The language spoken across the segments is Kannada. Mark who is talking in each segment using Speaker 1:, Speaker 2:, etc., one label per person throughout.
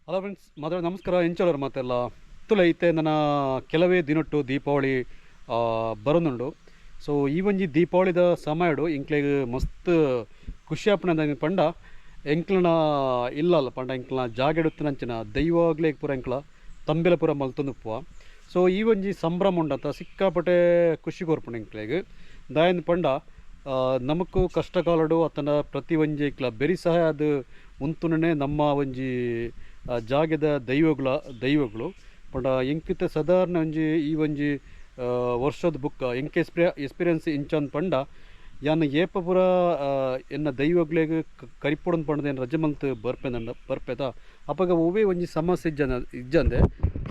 Speaker 1: ಹಲೋ ಫ್ರೆಂಡ್ಸ್, ಮೊದಲು ನಮಸ್ಕಾರ. ಎಂಚಲರು ಮಾತೆಲ್ಲ ತುಲ ಐತೆ ನನ್ನ ಕೆಲವೇ ದಿನಟ್ಟು ದೀಪಾವಳಿ ಬರೋನುಂಡು. ಸೊ ಈ ಒಂಜಿ ದೀಪಾವಳಿದ ಸಮಯಡು ಇಂಕ್ಲೆಗ್ ಮಸ್ತ್ ಖುಷಿ ಆಪಣದ ಪಂಡ ಎಂಕ್ಲನ ಇಲ್ಲಲ್ಲ ಪಂಡ ಎಂಕ್ಲನ ಜಾಗೆಡುತ್ತಿನಂಚಿನ ದೈವಾಗ್ಲೇಗ್ ಪೂರ ಎಂಕ್ಲ ತಂಬೆಲ ಪೂರ ಮಲ್ತೊಂದುಪ್ಪುವ. ಸೊ ಈ ಒಂಜಿ ಸಂಭ್ರಮ ಉಂಡಂತ ಸಿಕ್ಕಾಪಟ್ಟೆ ಖುಷಿ ಕೊರ್ಪುಂಡು ಎಂಕ್ಲೆಗ್ ದಾಯನ್ ಪಂಡ ನಮಕ್ ಕಷ್ಟ ಕಾಲಡು ಅತನ ಪ್ರತಿ ಒಂಜಿ ಇಕ್ಲ ಬೆರಿ ಸಹ ಅದು ಉಂತುನೇ ನಮ್ಮ ಒಂಜಿ ಜಾಗದ ದೈವಗಳು ಪಂಡ ಎಂಕಿತ ಸಾಧಾರಣ ಒಂಜಿ ಈ ಒಂಜಿ ವರ್ಷದ ಬುಕ್ಕ ಎಂಕ್ ಎಕ್ಸ್ಪೀರಿಯನ್ಸ್ ಇಂಚಂದ್ ಪಂಡ ಯಾನ್ ಏಪ ಪೂರ ಎನ್ನ ದೈವಗ್ಲೆಗ್ ಕರಿಪೊಡನ್ ಪಂಡದ ಏನು ರಜೆ ಮಲ್ತು ಬರ್ಪೆದ ಅಪಗ ಒವೇ ಒಂಜಿ ಸಮಸ್ಯೆ ಇಜ್ಜಂದೆ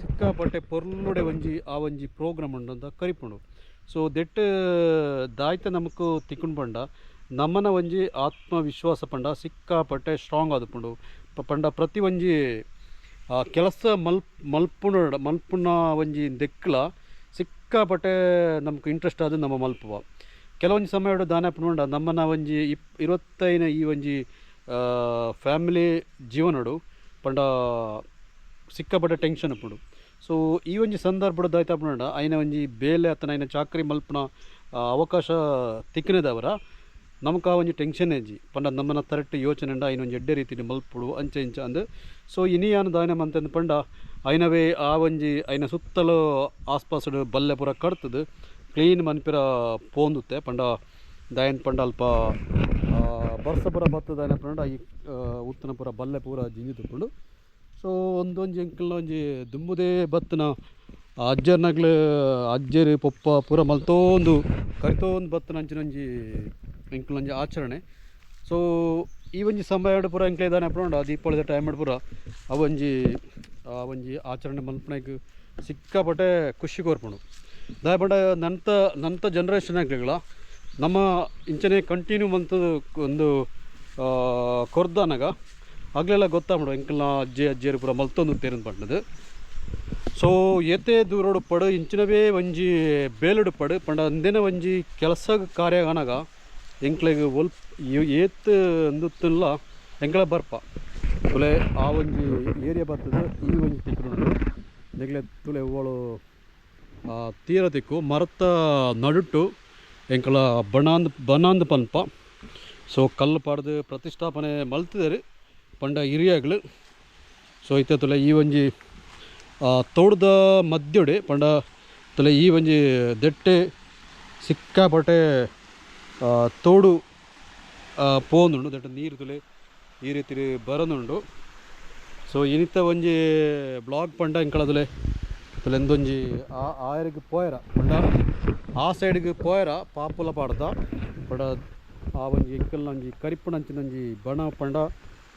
Speaker 1: ಸಿಕ್ಕಾಪಟ್ಟೆ ಪೊರ್ಲುಡೆ ಒಂಜಿ ಆ ಒಂಜಿ ಪ್ರೋಗ್ರಾಮ್ ಉಂಡಂತ ಕರಿಪುಂಡು. ಸೊ ದೆಟ್ ದಾಯ್ತ ನಮಕ್ ತಿಕ್ಕುಂಡು ಪಂಡ ನಮ್ಮನ ಒಂಜಿ ಆತ್ಮವಿಶ್ವಾಸ ಪಂಡ ಸಿಕ್ಕಾಪಟ್ಟೆ ಸ್ಟ್ರಾಂಗ್ ಆದುಪುಂಡು ಪಂಡ ಪ್ರತಿ ಒಂಜಿ ಕೆಲಸ ಮಲ್ಪುನ ಒಂಜಿ ದೆಕ್ಕಲ ಸಿಕ್ಕಾಪಟ್ಟೆ ನಮ್ಗೆ ಇಂಟ್ರೆಸ್ಟ್ ಆದ ನಮ್ಮ ಮಲ್ಪುವ. ಕೆಲವೊಂದು ಸಮಯ ದಾನಪುಂಡ ನಮ್ಮನ ಒಂಜಿ ಇವತ್ತೈನ ಈ ಒಂಜಿ ಫ್ಯಾಮಿಲಿ ಜೀವನಡು ಪಂಡ ಸಿಕ್ಕಾಪಟ್ಟೆ ಟೆನ್ಷನ್ ಉಪ್ಪುಂಡು. ಸೊ ಈ ಒಂಜಿ ಸಂದರ್ಭಡ್ ದಾಯ್ತ ಪುಂಡ ಐನ ಒಂಜಿ ಬೇಲೆ ಅತನ ಐನ ಚಾಕ್ರಿ ಮಲ್ಪುನ ಅವಕಾಶ ತಿಕ್ಕಿನದವರ ನಮಕ್ ಆ ಒಂಜಿ ಟೆನ್ಷನ್ ಏಜಿ ಪಂಡ ನಮ್ಮನ ತರಟ್ಟು ಯೋಚನೆ ಉಂಡ ಐನ ಒಂಜಿ ಎಡ್ಡೆ ರೀತಿ ಮಲ್ಪುಡು ಅಂಚೆ ಇಂಚ ಅಂದು. ಸೊ ಇನಿಯಾನು ದಾಯನ ಮಂತಂದು ಪಂಡ ಐನವೇ ಆ ಒಂಜಿ ಐನ ಸುತ್ತಲೂ ಆಸ್ಪಾಸಡು ಬಲ್ಲೆ ಪೂರ ಕಡ್ತದು ಕ್ಲೀನ್ ಮನ್ಪಿರ ಪೋಂದುತ್ತೆ ಪಂಡ ದಾಯನ್ ಪಂಡ ಅಲ್ಪ ಬರ್ಸ ಪೂರ ಬತ್ತದ ದಾಯನ ಪಂಡ ಈ ಉತ್ತನ ಪೂರ ಬಲ್ಲೆ ಪೂರ ಜಿಂಜಿ ತುಪ್ಪುಂಡು. ಸೊ ಒಂದೊಂಜಿ ಎಂಕಲ್ನ ಒಂಜಿ ದುಂಬುದೇ ಬತ್ತನ ಅಜ್ಜರ್ನಗ್ಲು ಅಜ್ಜರು ಪೊಪ್ಪ ಪೂರ ಮಲ್ತೋಂದು ಕರಿತೋಂದು ಬತ್ತನ ಅಂಚಿನೊಂಜಿ ಎಂಕಲ್ನೊಂಜಿ ಆಚರಣೆ. ಸೊ ಈ ಒಂಜಿ ಸಮಯ ಪೂರ ಎಂಕ್ಲೆ ದಾನೆ ಪುಂಡ ದೀಪಾವಳಿದ ಟೈಮ್ ಪೂರ ಆ ಒಂಜಿ ಆಚರಣೆ ಮಲ್ಪನೆಗ್ ಸಿಕ್ಕಾಪಟ್ಟೆ ಖುಷಿ ಕೋರ್ಪುಂಡು. ದಾಯ ಪಂಡ ನಂತ ಜನ್ರೇಷನ್ ಆಗ್ಲಿಗಳ ನಮ್ಮ ಇಂಚನೆ ಕಂಟಿನ್ಯೂ ಮಂತ್ ಒಂದು ಕೊರ್ದಾನಾಗ ಆಗ್ಲೆಲ್ಲ ಗೊತ್ತಾಗ್ಬಿಡು ಎಂಕಲ್ನ ಅಜ್ಜಿಯರು ಪೂರ ಮಲ್ತೊಂದು ತೇರನ್ ಪಂಡದು. ಸೊ ಏತೆ ದೂರೋಡು ಪಡು ಇಂಚಿನವೇ ಒಂಜಿ ಬೇಲುಡು ಪಡು ಪಂಡ ಅಂದೇನ ಒಂಜಿ ಕೆಲಸ ಕಾರ್ಯಗಾನಾಗ ಎಂಕ್ಲೆಗ್ ಏತ್ ಅಂದುತ್ತಿಲ್ಲ ಎಂಕ್ಲ ಬರ್ಪ ತುಲೆ ಆ ಒಂಜಿ ಏರಿಯಾ ಬರ್ತದೆ ಈ ಒಂಜಿ ತಿಕ್ಕುಂಡು ಎಂಕ್ಲೆ ತುಲೆ ಅವಳು ತೀರ ತಿಕ್ಕು ಮರತ ನಡುಟ್ಟು ಎಂಕಲ ಬಣಾಂದ್ ಪನ್ಪ. ಸೊ ಕಲ್ಲು ಪಾಡ್ದು ಪ್ರತಿಷ್ಠಾಪನೆ ಮಲ್ತಿದ್ದಾರೆ ಪಂಡ ಹಿರಿಯಾಗ್ಲು. ಸೊ ಐತೆ ತುಲೆ ಈ ಒಂಜಿ ತೋಡ್ದ ಮಧ್ಯಡೆ ಪಂಡ ತುಲೆ ಈ ಒಂಜಿ ದೆಟ್ಟೆ ಸಿಕ್ಕಾಪಟ್ಟೆ ತೋಡು ಪೋಂದುಂಡು ದೆಟ್ಟ ನೀರು ತುಲೆ ಈ ರೀತಿ ಬರೋನುಂಡು. ಸೊ ಇನಿತ ಒಂಜಿ ಬ್ಲಾಗ್ ಪಂಡ ಎಂಕಳದುಲೆ ತುಲೆ ಎಂದೊಂಜಿ ಆಯರಿಗೆ ಪೋಯರ ಪಂಡ ಆ ಸೈಡ್ಗೆ ಪೋಯರ ಪಾಪುಲ ಪಾಡ್ದ ಪಂಡ ಆ ಒಂಜಿ ಎಂಕಲ್ನ ಒಂಜಿ ಕರಿಪುಣಂಚಿನೊಂಜಿ ಬಣ ಪಂಡ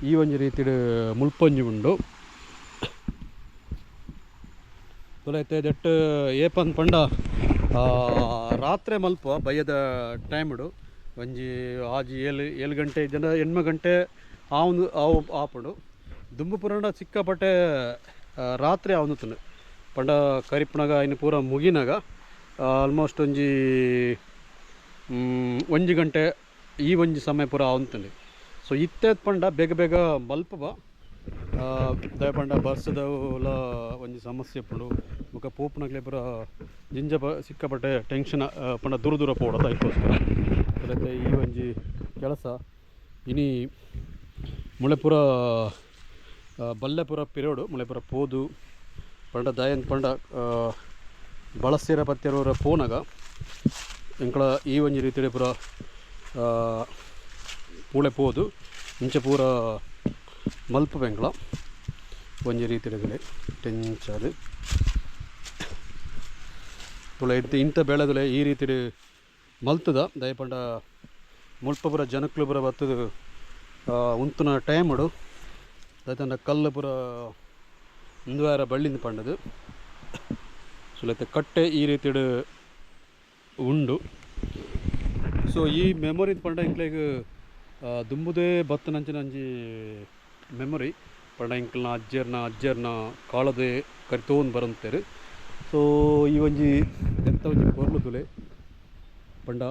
Speaker 1: ಈ ಒಂಜಿ ರೀತಿ ಮುಲ್ಪೊಂಜಿ ಉಂಡು. ತುಲೈತೆ ದೆಟ್ ಏಪನ್ ಪಂಡ ರಾತ್ರಿ ಮಲ್ಪ ಬಯ್ಯದ ಟೈಮ್ಡು ಒಂಜಿ ಆಜಿ 7 ಗಂಟೆ ಜನ 8 ಗಂಟೆ ಆವು ಆಪುಂಡು ದುಂಬು ಪುರಂಡ ಸಿಕ್ಕಾಪಟ್ಟೆ ರಾತ್ರಿ ಆವನುತ್ತನು ಪಂಡ ಕರಿಪುಣಗ ಇನ್ನು ಪೂರ ಮುಗಿನಾಗ ಆಲ್ಮೋಸ್ಟ್ ಒಂಜಿ ಗಂಟೆ ಈ ಒಂಜಿ ಸಮಯ ಪೂರ ಆವನುತ್ತಂಡು. ಸೊ ಇತ್ತೇದ್ ಪಂಡ ಬೇಗ ಬೇಗ ಮಲ್ಪವ ದಯ ಪಂಡ ಬರ್ಸದವುಲ ಒಂಜಿ ಸಮಸ್ಯೆ ಪುಂಡು ಮುಖ ಪೋಪುನಗ್ಲೆ ಪೂರ ಜಿಂಜ ಸಿಕ್ಕಾಪಟ್ಟೆ ಟೆನ್ಷನ್ ಪಂಡ ದೂರ ಪೋಡ ಅದಕ್ಕೋಸ್ಕರ ಅದಕ್ಕೆ ಈ ಒಂಜಿ ಕೆಲಸ ಇನಿ ಮುಳೆಪುರ ಬಲ್ಲೆಪುರ ಪಿರಿಯೋಡು ಮುಳೆಪುರ ಪೋದು ಪಂಡ ದಯನ್ ಪಂಡ ಬಳಸಿರ ಪತ್ಯರವರ ಪೋನಾಗ ಎಂಕಳ ಈ ಒಂಜಿ ರೀತಿಯ ಪೂರ ಪೂಳೆ ಪೋದು ಇಂಚೆ ಪೂರ ಮಲ್ಪ ಬೆಂಕಳ ಒಂಜಿ ರೀತಿಯ ಟೆಂಚದು ತುಳೆ ಇಂಥ ಬೆಳೆದಲೆ ಈ ರೀತಿ ಮಲ್ತದ ದಯಪಂಡ ಮುಲ್ಪ ಪೂರ ಜನಕ್ಲು ಪೂರ ಬತ್ತದು ಉಂತುನ ಟೈಮಡು ದಯತಂಡ ಕಲ್ಲು ಪೂರ ಒಂದು ವಾರ ಬಳ್ಳಿಂದ ಪಂಡದು. ಸುಲೈತೆ ಕಟ್ಟೆ ಈ ರೀತಿ ಉಂಡು. ಸೊ ಈ ಮೆಮೊರಿ ಪಂಡ ಇಂಕ್ಲೆಗ್ ದುಂಬುದೇ ಬತ್ತನಂಚಿನಂಜಿ ಮೆಮೊರಿ ಪಂಡ ಇಂಕ್ಲನ ಅಜ್ಜರ್ನ ಕಾಳದೆ ಕರಿತೋನ್ ಬರಂತೇರು. ಸೊ ಈ ಒಂಜಿ ಎಂತ ಒಂಜಿ ಪೊರ್ಲು ತುಲೆ ಪಂಡ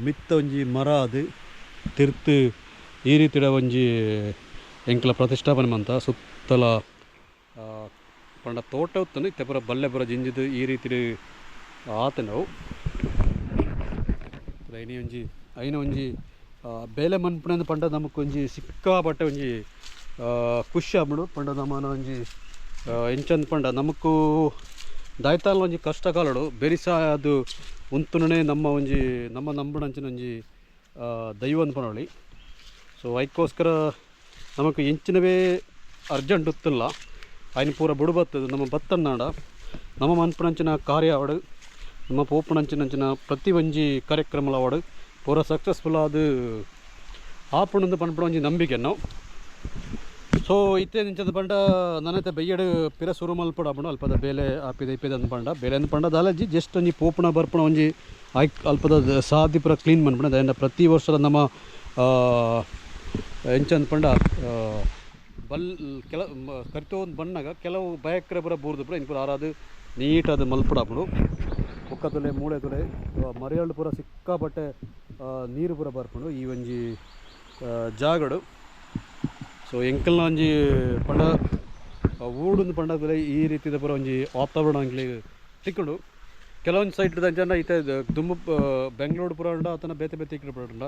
Speaker 1: ಮಿತ್ತ ಒಂಜಿ ಮರ ಅದು ತಿರ್ತು ಈ ರೀತಿಯ ಒಂಜಿ ಎಂಕ್ಲ ಪ್ರತಿಷ್ಠಾಪನೆ ಮಂತ ಸುತ್ತಲ ಪಂಡ ತೋಟ ಉತ್ತನು ಇತ್ತೆ ಪೂರ ಬಲ್ಲೆ ಪೂರ ಜಿಂಜಿದು ಈ ರೀತಿ ಆತ ನಾವು ಐನ ಒಂಜಿ ಬೇಲೆ ಮನ್ಪುಣಂದು ಪಂಡ ನಮಕೊಂಜಿ ಸಿಕ್ಕಾಪಟ್ಟೆ ಒಂಜಿ ಖುಷಿ ಆಗ್ಬಿಡು ಪಂಡ ನಮ್ಮನ ಒಂಜಿ ಎಂಚಂದ ಪಂಡ ನಮಕು ದಾಯ್ತಾಲ ಒಂಜಿ ಕಷ್ಟ ಕಾಲಡು ಬೆರಿಸ ಅದು ಉಂತುನೇ ನಮ್ಮ ನಂಬುಣಂಚಿನ ಒಂಜಿ ದೈವ ಅನ್ಪನೊಳಿ. ಸೊ ಅದಕ್ಕೋಸ್ಕರ ನಮಕ್ ಎಂಚಿನವೇ ಅರ್ಜೆಂಟ್ ಗೊತ್ತಿಲ್ಲ ಆಯ್ನ ಪೂರ ಬುಡು ಬರ್ತದೆ ನಮ್ಮ ಬತ್ತನ್ನಾಡ ನಮ್ಮ ಮನ್ಪುಣಂಚಿನ ಕಾರ್ಯ ಅವಡು ನಮ್ಮ ಪೋಪುಣಂಚಿನ ಪ್ರತಿ ಒಂಜಿ ಕಾರ್ಯಕ್ರಮ ಅವಡು ಪೂರ ಸಕ್ಸಸ್ಫುಲ್ ಆದ ಆಪುಣಂದು ಪನ್ಪುಣ ಒಂಜಿ ನಂಬಿಕೆ ನಾವು. ಸೊ ಇತ್ತೆ ನಿಂಚದ ಪಂಡ ನನ್ನತ್ತೆ ಬೈಯಡು ಪಿರ ಸುರು ಮಲ್ಪಡ ಆಪುಂಡು ಅಲ್ಪದ ಬೇಲೆ ಆಪಿದ ಇಪ್ಪಿದ ಅಂದ್ ಪಂಡ ಬೇಲೆ ಅಂದ್ ಪಂಡ ದಾಲಜಿ ಜಸ್ಟ್ ಒಂಜಿ ಪೋಪುಣ ಬರ್ಪುಣ ಒಂಜಿ ಅಲ್ಪದ ಸಾದಿ ಪುರ ಕ್ಲೀನ್ ಮನ್ಪುಣ ಅದ ಪ್ರತಿ ವರ್ಷದ ನಮ್ಮ ಎಂಚಂದ ಪಂಡ ಕೆಲ ಕರಿತೋ ಒಂದು ಬಣ್ಣಾಗ ಕೆಲವು ಭಯಕ್ಕರ ಪುರ ಬೂರ್ದು ಪುರ ಇನ್ನು ಪುರ ಆರಾದು ನೀಟಾದ ಮಲ್ಪಡಾಪುಡು ಒಕ್ಕ ತುಲೆ ಮೂಳೆ ತುಲೆ ಮರಿಯಳ್ಳು ಪೂರ ಸಿಕ್ಕಾಪಟ್ಟೆ ನೀರು ಪೂರ ಬರ್ಪುಂಡು ಈ ಒಂಜಿ ಜಾಗಡು. ಸೊ ಎಂಕಲ್ನ ಒಂಜಿ ಪಂಡ ಊಡೊಂದು ಪಂಡ ತುಲೆ ಈ ರೀತಿದ ಪೂರ ಒಂಜಿ ವಾತಾವರಣ ಅಂಗ್ಲಿ ತಿಕ್ಕೊಂಡು ಕೆಲವೊಂದು ಸೈಟ್ ಜನ ಈತ ದುಂಬು ಬೆಂಗಳೂರು ಪೂರ ಉಂಡ ಆತನ ಬೇತೆ ಬೇತೆ ಇಕ್ಕಡೆ ಪೂರ ಉಂಡ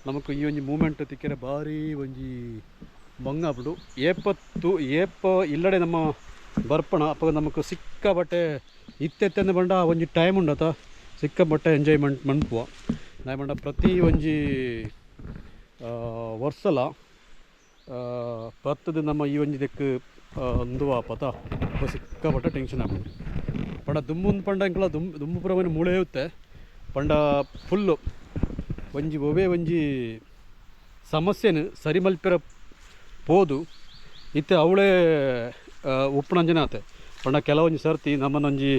Speaker 1: ನಮಕ್ ಈ ಒಂಜಿ ಮೂಮೆಂಟ್ ತಿಕ್ಕರೆ ಭಾರಿ ಒಂಜಿ ಬಂಗಾಪುಡು ಏಪ ಇಲ್ಲಡೆ ನಮ್ಮ ಬರ್ಪಣ ಅಪ್ಪ ನಮಕ್ ಸಿಕ್ಕಾಪಟ್ಟೆ ಇತ್ತೆತ್ತಂದು ಬಂಡ ಒಂಜಿ ಟೈಮ್ ಉಂಡತ ಸಿಕ್ಕಾಪಟ್ಟೆ ಎಂಜಾಯ್ಮೆಂಟ್ ಮನ್ಪುವ ನಾ ಬಂಡ ಪ್ರತಿ ಒಂಜಿ ವರ್ಷಲ ಪತ್ತದು ನಮ್ಮ ಈ ಒಂಜಿ ದೆಕ್ ಒಂದುವ ಪತ ಸಿಕ್ಕಾಪಟ್ಟೆ ಟೆನ್ಷನ್ ಆಗ್ಬೋದು ಪಂಡ ದುಂಬುಂದು ಪಂಡ ಇಂಕಲ ದುಂಬು ಪುರವನ್ನ ಮುಳೆಯುತ್ತೆ ಪಂಡ ಫುಲ್ಲು ಒಂಜಿ ಒವೇ ಒಂಜಿ ಸಮಸ್ಯೆನು ಸರಿ ಮಲ್ಪಿರ ಪೋದು ಇತ್ತೆ ಅವಳೇ ಉಪ್ಪುಣಂಜನ ಆತೆ ಪಂಡ ಕೆಲವೊಂಜಿ ಸರ್ತಿ ನಮ್ಮನೊಂಜಿ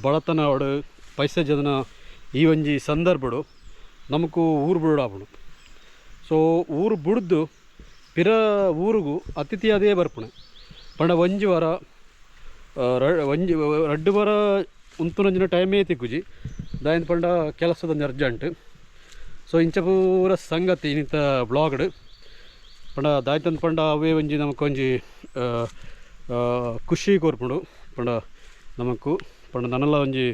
Speaker 1: ಬಡತನ ಅವಡು ಪೈಸೆ ಜನ ಈ ಒಂಜಿ ಸಂದರ್ಭಡು ನಮಕು ಊರು ಬಿಡಾಪುಡು. ಸೊ ಊರು ಬಿಡ್ದು ಪಿರ ಊರಿಗೂ ಅತಿಥಿ ಅದೇ ಬರ್ಪುಣೆ ಪಂಡ ಒಂಜಿ ವಾರ ರಡ್ಡು ವಾರ ಉಂತುನಂಜಿನ ಟೈಮೇ ತಿಕ್ಕುಜಿ ದಾಯನ್ ಪಂಡ ಕೆಲಸದೊಂದು ಅರ್ಜೆಂಟ್. ಸೊ ಇಂಚ ಪೂರ ಸಂಗತಿ ಇನ್ನಿತ ಬ್ಲಾಗ್ಡ್ ಪಂಡ ದಾಯ್ತಂದು ಪಂಡ ಅವೇ ಒಂಜಿ ನಮಕೊಂಜಿ ಖುಷಿ ಕೋರ್ಪುಂಡು ಪಂಡ ನಮಕು ಪಂಡ ನನ್ನೆಲ್ಲ ಒಂಜಿ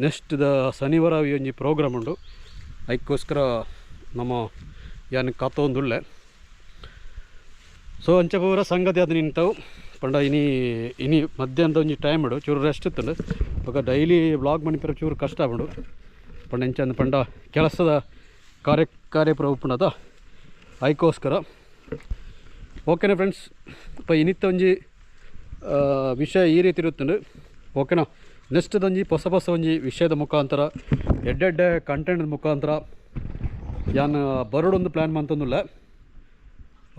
Speaker 1: ನೆಕ್ಸ್ಟ್ ಶನಿವಾರ ಈ ಒಂಜಿ ಪ್ರೋಗ್ರಾಮ್ ಉಂಡು ಅದಕ್ಕೋಸ್ಕರ ನಮ್ಮ ಯಾನ್ ಕಾತೊಂದುಳ್ಳೆ. ಸೊ ಅಂಚ ಪೂರ ಸಂಗತಿ ಅದು ನಿಂತವು ಪಂಡ ಇನಿ ಮಧ್ಯಾಹ್ನದ ಒಂಜಿ ಟೈಮ್ ಇಡು ಚೂರು ರೆಸ್ಟ್ ಇತ್ತಂಡು ಇವಾಗ ಡೈಲಿ ಬ್ಲಾಗ್ ಮಣಿಪರ ಚೂರು ಕಷ್ಟ ಆಗ್ಬಿಡು ಪಂಡ ಎಂಚಂದು ಪಂಡ ಕೆಲಸದ ಕಾರ್ಯಪುರ ಉಪ್ಪುಂಡದ ಅದಕ್ಕೋಸ್ಕರ. ಓಕೆನಾ ಫ್ರೆಂಡ್ಸ್ ಅಪ್ಪ ಇನ್ನಿತ್ತ ಒಂಜಿ ವಿಷಯ ಈ ರೀತಿ ಇರುತ್ತಂಡು ಓಕೆನಾ. ನೆಕ್ಸ್ಟ್ದೊಂಜಿ ಹೊಸ ಒಂಜಿ ವಿಷಯದ ಮುಖಾಂತರ ಎಡ್ಡೆಡ್ಡೆ ಕಂಟೆಂಟ್ ಮುಖಾಂತರ ಯಾನ್ ಬರೋಡೊಂದು ಪ್ಲ್ಯಾನ್ ಮಂತೊಂದುಲ್ಲ.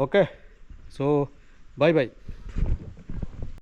Speaker 1: ಓಕೆ ಸೊ ಬಾಯ್ ಬಾಯ್.